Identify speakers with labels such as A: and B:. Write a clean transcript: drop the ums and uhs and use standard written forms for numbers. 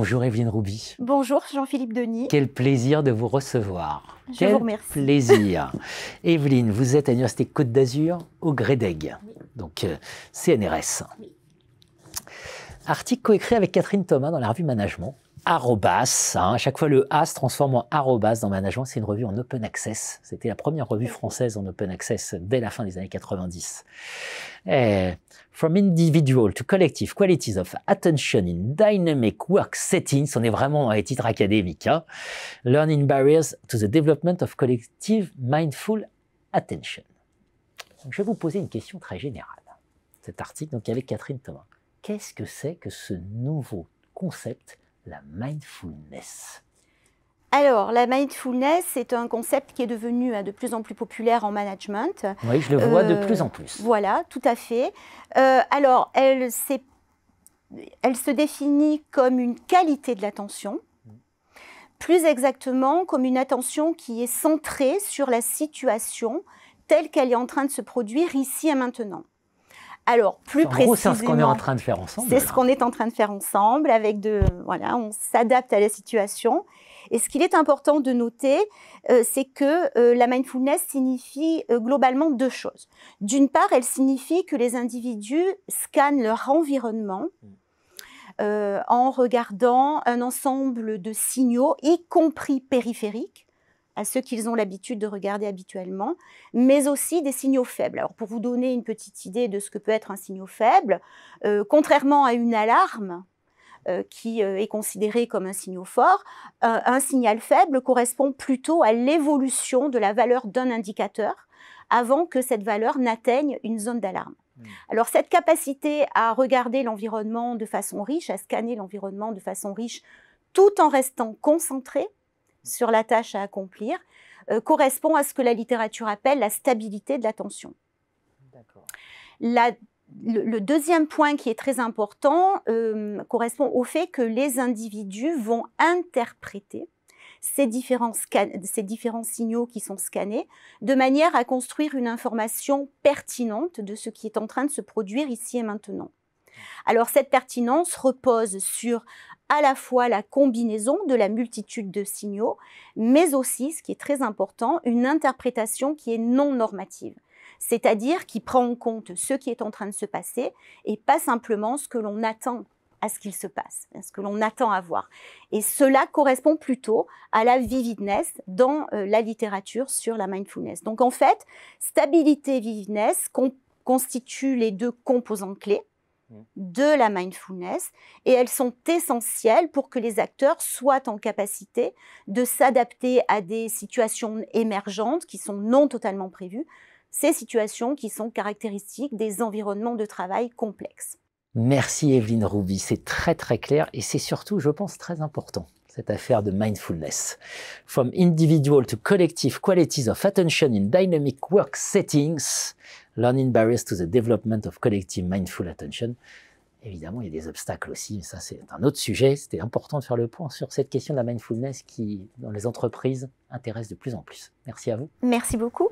A: Bonjour Evelyne Rouby.
B: Bonjour Jean-Philippe Denis.
A: Quel plaisir de vous recevoir.
B: Je vous remercie.
A: Quel plaisir. Evelyne, vous êtes à l'Université Côte d'Azur au GREDEG, donc CNRS.
B: Oui.
A: Article coécrit avec Catherine Thomas dans la revue Management. Arrobas, à chaque fois le A se transforme en arrobas dans Management, c'est une revue en open access. C'était la première revue française en open access dès la fin des années 90. From individual to collective qualities of attention in dynamic work settings, on est vraiment dans les titres académiques. Learning barriers to the development of collective mindful attention. Donc, je vais vous poser une question très générale. Cet article, donc avec Catherine Thomas. Qu'est-ce que c'est que ce nouveau concept, la mindfulness?
B: Alors, la mindfulness, c'est un concept qui est devenu de plus en plus populaire en management.
A: Oui, je le vois de plus en plus.
B: Voilà, tout à fait. Alors, elle se définit comme une qualité de l'attention, plus exactement comme une attention qui est centrée sur la situation telle qu'elle est en train de se produire ici et maintenant. Alors, plus précisément,
A: c'est ce qu'on est en train de faire ensemble.
B: C'est ce qu'on est en train de faire ensemble, voilà, on s'adapte à la situation. Et ce qu'il est important de noter, c'est que la mindfulness signifie globalement deux choses. D'une part, elle signifie que les individus scannent leur environnement en regardant un ensemble de signaux, y compris périphériques, à ceux qu'ils ont l'habitude de regarder habituellement, mais aussi des signaux faibles. Alors, pour vous donner une petite idée de ce que peut être un signal faible, contrairement à une alarme qui est considérée comme un signal fort, un signal faible correspond plutôt à l'évolution de la valeur d'un indicateur avant que cette valeur n'atteigne une zone d'alarme. Alors, cette capacité à regarder l'environnement de façon riche, à scanner l'environnement de façon riche, tout en restant concentré sur la tâche à accomplir, correspond à ce que la littérature appelle la stabilité de l'attention. Le deuxième point qui est très important correspond au fait que les individus vont interpréter ces différents signaux qui sont scannés de manière à construire une information pertinente de ce qui est en train de se produire ici et maintenant. Alors, cette pertinence repose sur à la fois la combinaison de la multitude de signaux, mais aussi, ce qui est très important, une interprétation qui est non normative, c'est-à-dire qui prend en compte ce qui est en train de se passer et pas simplement ce que l'on attend à ce qu'il se passe, ce que l'on attend à voir. Et cela correspond plutôt à la vividness dans la littérature sur la mindfulness. Donc en fait, stabilité et vividness constituent les deux composants clés de la mindfulness et elles sont essentielles pour que les acteurs soient en capacité de s'adapter à des situations émergentes qui sont non totalement prévues, ces situations qui sont caractéristiques des environnements de travail complexes.
A: Merci Evelyne Rouby, c'est très très clair et c'est surtout, je pense, très important, cette affaire de mindfulness. From individual to collective qualities of attention in dynamic work settings, learning barriers to the development of collective mindful attention. Évidemment, il y a des obstacles aussi, mais ça c'est un autre sujet. C'était important de faire le point sur cette question de la mindfulness qui, dans les entreprises, intéresse de plus en plus. Merci à vous.
B: Merci beaucoup.